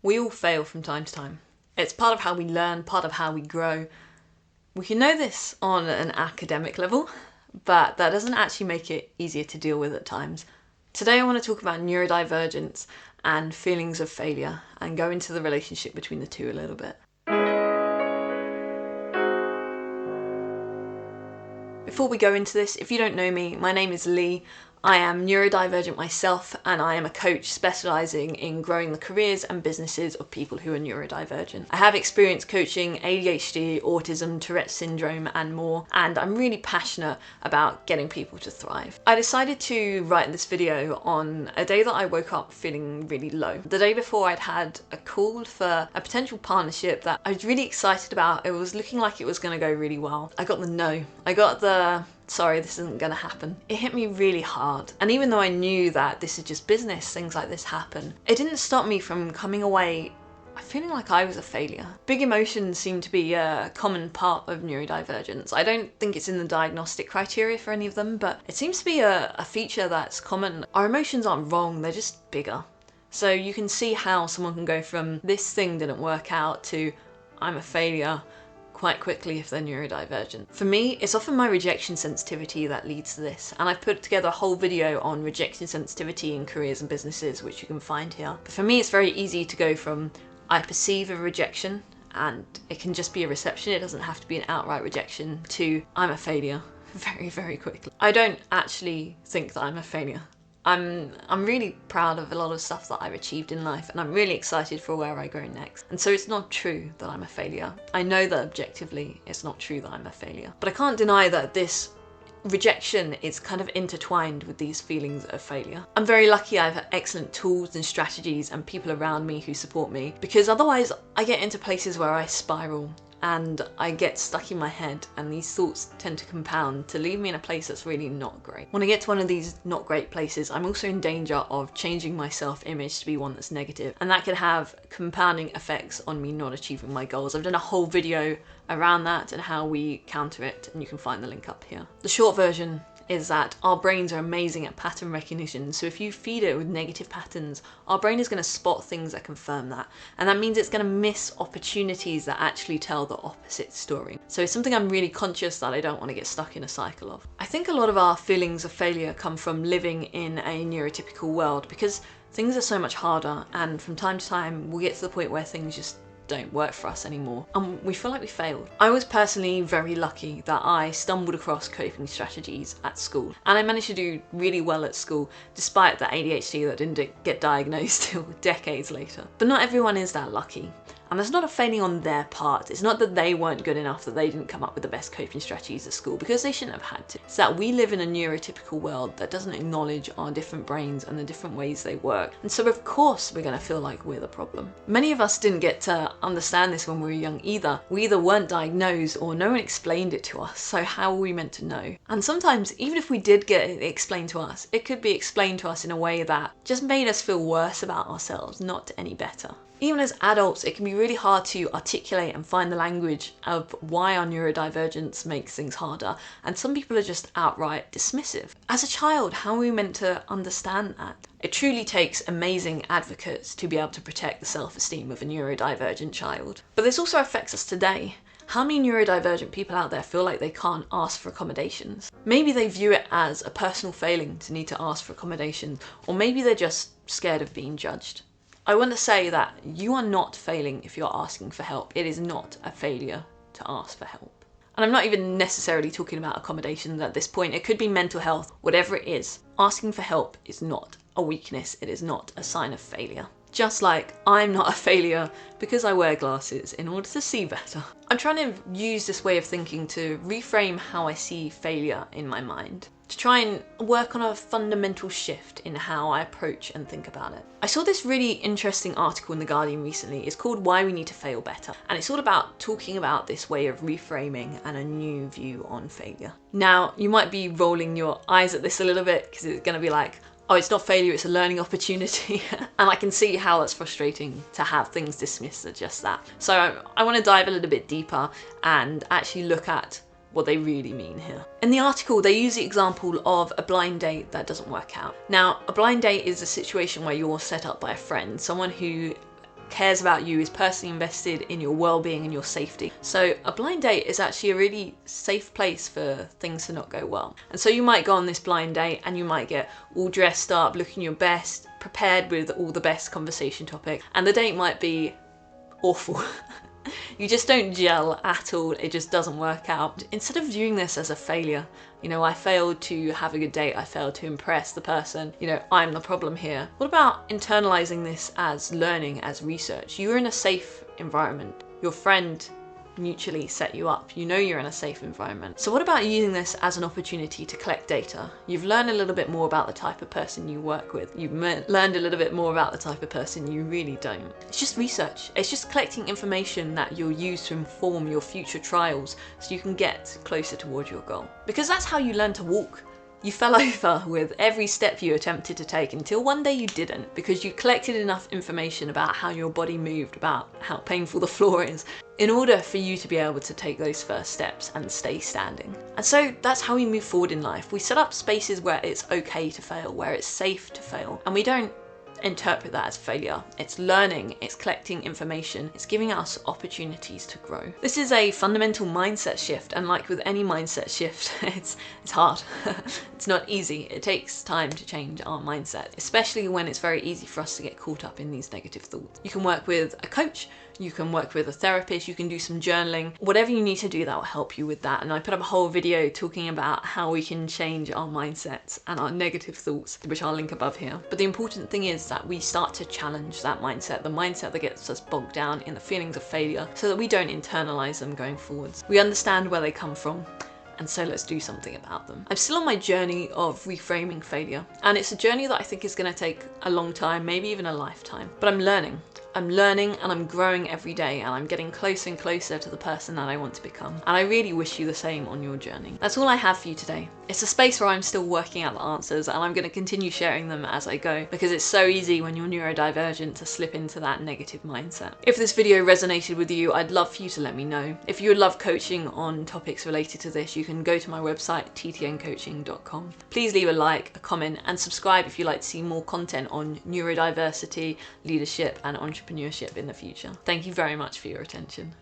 We all fail from time to time. It's part of how we learn, part of how we grow. We can know this on an academic level, but that doesn't actually make it easier to deal with at times. Today I want to talk about neurodivergence and feelings of failure and go into the relationship between the two a little bit. Before we go into this, if you don't know me, my name is Lee. I am neurodivergent myself, and I am a coach specialising in growing the careers and businesses of people who are neurodivergent. I have experience coaching ADHD, autism, Tourette's syndrome and more, and I'm really passionate about getting people to thrive. I decided to write this video on a day that I woke up feeling really low. The day before, I'd had a call for a potential partnership that I was really excited about. It was looking like it was going to go really well. I got the no. I got the sorry, this isn't gonna happen. It hit me really hard. And even though I knew that this is just business, things like this happen, it didn't stop me from coming away feeling like I was a failure. Big emotions seem to be a common part of neurodivergence. I don't think it's in the diagnostic criteria for any of them, but it seems to be a feature that's common. Our emotions aren't wrong, they're just bigger. So you can see how someone can go from this thing didn't work out to I'm a failure quite quickly if they're neurodivergent. For me, it's often my rejection sensitivity that leads to this, and I've put together a whole video on rejection sensitivity in careers and businesses, which you can find here. But for me, it's very easy to go from I perceive a rejection, and it can just be a reception, it doesn't have to be an outright rejection, to I'm a failure very, very quickly. I don't actually think that I'm a failure. I'm really proud of a lot of stuff that I've achieved in life, and I'm really excited for where I go next. And so it's not true that I'm a failure. I know that objectively it's not true that I'm a failure. But I can't deny that this rejection is kind of intertwined with these feelings of failure. I'm very lucky I have excellent tools and strategies and people around me who support me, because otherwise I get into places where I spiral and I get stuck in my head, and these thoughts tend to compound to leave me in a place that's really not great. When I get to one of these not great places, I'm also in danger of changing my self-image to be one that's negative, and that can have compounding effects on me not achieving my goals. I've done a whole video around that and how we counter it, and you can find the link up here. The short version is that our brains are amazing at pattern recognition, so if you feed it with negative patterns, our brain is going to spot things that confirm that, and that means it's going to miss opportunities that actually tell the opposite story. So it's something I'm really conscious that I don't want to get stuck in a cycle of. I think a lot of our feelings of failure come from living in a neurotypical world, because things are so much harder, and from time to time we'll get to the point where things just don't work for us anymore, and we feel like we failed. I was personally very lucky that I stumbled across coping strategies at school, and I managed to do really well at school despite the ADHD that didn't get diagnosed till decades later. But not everyone is that lucky. And that's not a failing on their part. It's not that they weren't good enough, that they didn't come up with the best coping strategies at school, because they shouldn't have had to. It's that we live in a neurotypical world that doesn't acknowledge our different brains and the different ways they work. And so of course we're going to feel like we're the problem. Many of us didn't get to understand this when we were young either. We either weren't diagnosed or no one explained it to us, so how were we meant to know? And sometimes, even if we did get it explained to us, it could be explained to us in a way that just made us feel worse about ourselves, not any better. Even as adults, it can be really hard to articulate and find the language of why our neurodivergence makes things harder, and some people are just outright dismissive. As a child, how are we meant to understand that? It truly takes amazing advocates to be able to protect the self-esteem of a neurodivergent child. But this also affects us today. How many neurodivergent people out there feel like they can't ask for accommodations? Maybe they view it as a personal failing to need to ask for accommodations, or maybe they're just scared of being judged. I want to say that you are not failing if you're asking for help. It is not a failure to ask for help. And I'm not even necessarily talking about accommodations at this point. It could be mental health, whatever it is. Asking for help is not a weakness. It is not a sign of failure. Just like I'm not a failure because I wear glasses in order to see better. I'm trying to use this way of thinking to reframe how I see failure in my mind, to try and work on a fundamental shift in how I approach and think about it. I saw this really interesting article in The Guardian recently. It's called Why We Need to Fail Better, and it's all about talking about this way of reframing and a new view on failure. Now, you might be rolling your eyes at this a little bit, because it's going to be like, oh, it's not failure, it's a learning opportunity. And I can see how that's frustrating to have things dismissed as just that. So I want to dive a little bit deeper and actually look at what they really mean here. In the article, they use the example of a blind date that doesn't work out. Now, a blind date is a situation where you're set up by a friend, someone who cares about you, is personally invested in your well-being and your safety. So a blind date is actually a really safe place for things to not go well. And so you might go on this blind date and you might get all dressed up, looking your best, prepared with all the best conversation topics, and the date might be awful. You just don't gel at all, it just doesn't work out. Instead of viewing this as a failure, you know, I failed to have a good date, I failed to impress the person, you know, I'm the problem here. What about internalizing this as learning, as research? You're in a safe environment. Your friend mutually set you up. You know you're in a safe environment. So what about using this as an opportunity to collect data? You've learned a little bit more about the type of person you work with. You've learned a little bit more about the type of person you really don't. It's just research. It's just collecting information that you'll use to inform your future trials so you can get closer towards your goal. Because that's how you learn to walk. You fell over with every step you attempted to take until one day you didn't, because you collected enough information about how your body moved, about how painful the floor is, in order for you to be able to take those first steps and stay standing. And so that's how we move forward in life. We set up spaces where it's okay to fail, where it's safe to fail, and we don't interpret that as failure. It's learning, it's collecting information, it's giving us opportunities to grow. This is a fundamental mindset shift, and like with any mindset shift, it's hard. It's not easy. It takes time to change our mindset, especially when it's very easy for us to get caught up in these negative thoughts. You can work with a coach, you can work with a therapist, you can do some journaling, whatever you need to do that will help you with that. And I put up a whole video talking about how we can change our mindsets and our negative thoughts, which I'll link above here. But the important thing is that we start to challenge that mindset, the mindset that gets us bogged down in the feelings of failure, so that we don't internalize them going forwards. We understand where they come from, and so let's do something about them. I'm still on my journey of reframing failure, and it's a journey that I think is going to take a long time, maybe even a lifetime, but I'm learning and I'm growing every day, and I'm getting closer and closer to the person that I want to become. And I really wish you the same on your journey. That's all I have for you today. It's a space where I'm still working out the answers, and I'm going to continue sharing them as I go, because it's so easy when you're neurodivergent to slip into that negative mindset. If this video resonated with you, I'd love for you to let me know. If you would love coaching on topics related to this, you can go to my website, ttncoaching.com. Please leave a like, a comment, and subscribe if you'd like to see more content on neurodiversity, leadership, and entrepreneurship in the future. Thank you very much for your attention.